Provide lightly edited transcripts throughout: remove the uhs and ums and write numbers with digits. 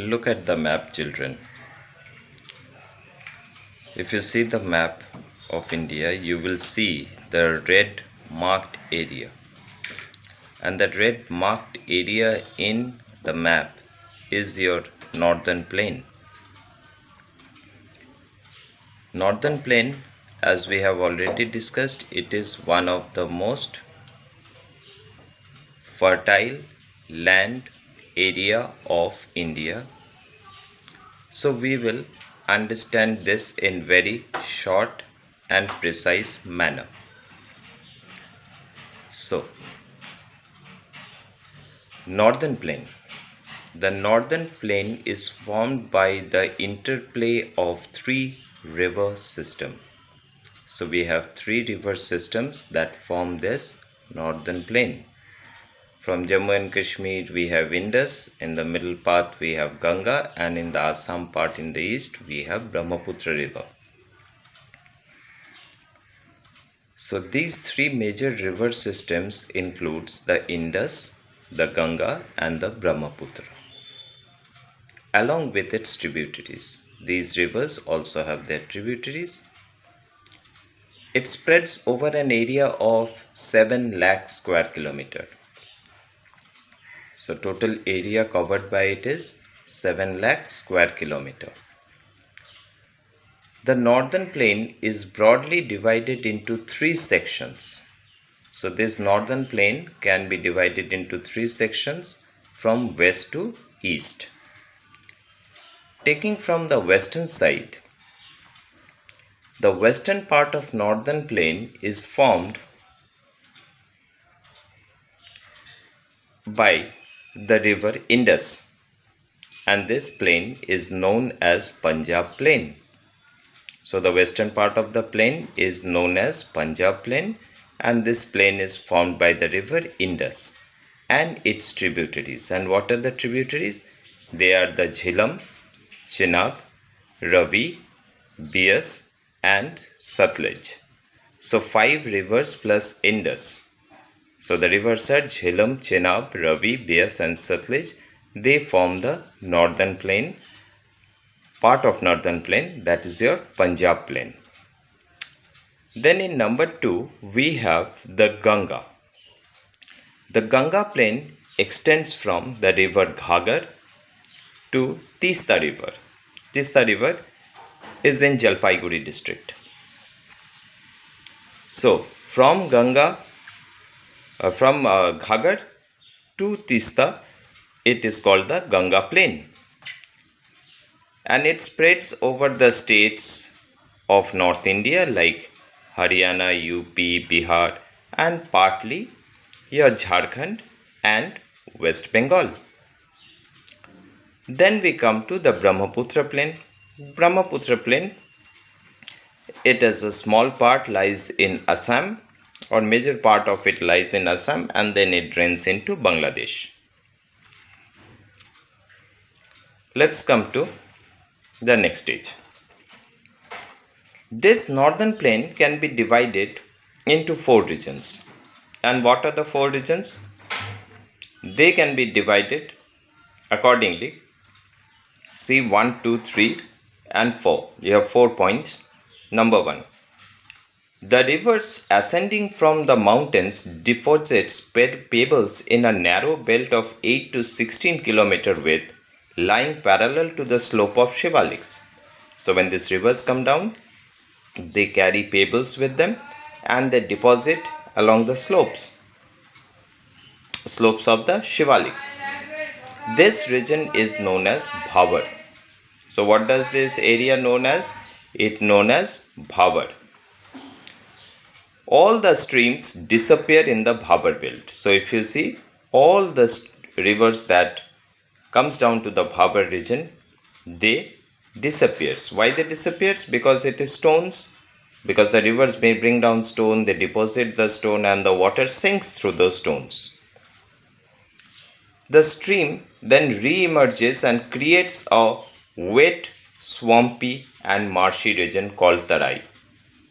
Look at the map, children. If you see the map of India, you will see the red marked area. And that red marked area in the map is your northern plain. Northern plain, as we have already discussed, it is one of the most fertile land area of India. So we will understand this in very short and precise manner. So, northern plain. The northern plain is formed by the interplay of three river systems. So we have three river systems that form this northern plain. From Jammu and Kashmir we have Indus, in the middle part we have Ganga, and in the Assam part in the east we have Brahmaputra river. So these three major river systems includes the Indus, the Ganga and the Brahmaputra, along with its tributaries. These rivers also have their tributaries. It spreads over an area of 7 lakh square kilometer. So total area covered by it is 7 lakh square kilometer. The northern plain is broadly divided into three sections. So this northern plain can be divided into three sections from west to east. Taking from the western side, the western part of northern plain is formed by the river Indus, and this plain is known as Punjab plain. So the western part of the plain is known as Punjab plain, and this plain is formed by the river Indus and its tributaries. And what are the tributaries? They are the Jhelum, Chenab, Ravi, Beas and Satluj. So 5 rivers plus Indus. So the rivers are Jhelum, Chenab, Ravi, Beas and Satluj. They form the northern plain, part of northern plain, that is your Punjab plain. Then in number 2 we have the Ganga. The Ganga plain extends from the river Ghagar to Tista river. Tista river is in Jalpaiguri district. So from Ganga, from Ghagar to Tista, it is called the Ganga plain, and it spreads over the states of North India like Haryana, UP, Bihar and partly here Jharkhand and West Bengal. Then we come to the Brahmaputra plain. Brahmaputra plain, it is a small part lies in Assam, or major part of it lies in Assam, and then it drains into Bangladesh. Let's come to the next stage. This northern plain can be divided into 4 regions. And what are the 4 regions? They can be divided accordingly. See 1, 2, 3 and 4. You have 4 points. Number 1. The rivers ascending from the mountains deposits pebbles in a narrow belt of 8 to 16 km width, lying parallel to the slope of Shivaliks. So when these rivers come down, they carry pebbles with them and they deposit along the slopes of the Shivaliks. This region is known as Bhawar. So what does this area known as? It known as Bhawar. All the streams disappear in the Bhawar belt. So if you see, all the rivers that comes down to the Bhawar region, they disappears. Why they disappears? Because it is stones. Because the rivers may bring down stone, they deposit the stone and the water sinks through those stones. The stream then re-emerges and creates a wet, swampy and marshy region called Tarai.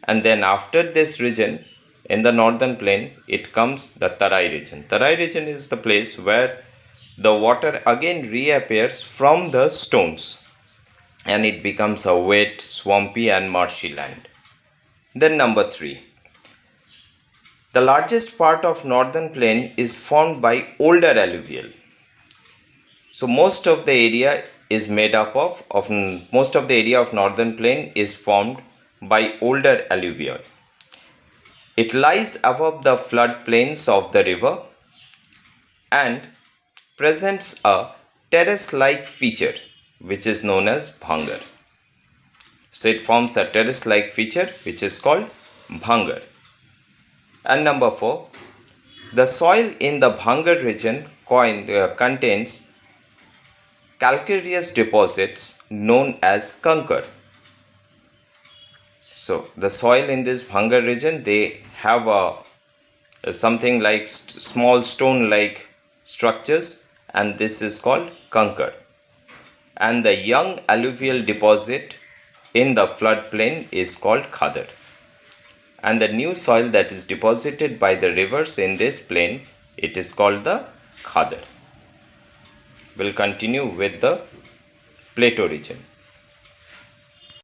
And then after this region, in the northern plain, it comes the Tarai region. Tarai region is the place where the water again reappears from the stones and it becomes a wet, swampy and marshy land. Then number 3. The largest part of northern plain is formed by older alluvial. So most of the area is made up of most of the area of northern plain is formed by older alluvial. It lies above the floodplains of the river and presents a terrace-like feature which is known as bhangar. So it forms a terrace-like feature which is called bhangar. And number 4, the soil in the Bhangar region contains calcareous deposits known as kankar. So the soil in this Bhangar region, they have something like small stone-like structures, and this is called kankar. And the young alluvial deposit in the floodplain is called khadar. And the new soil that is deposited by the rivers in this plain, it is called the khadar. We'll continue with the plateau region.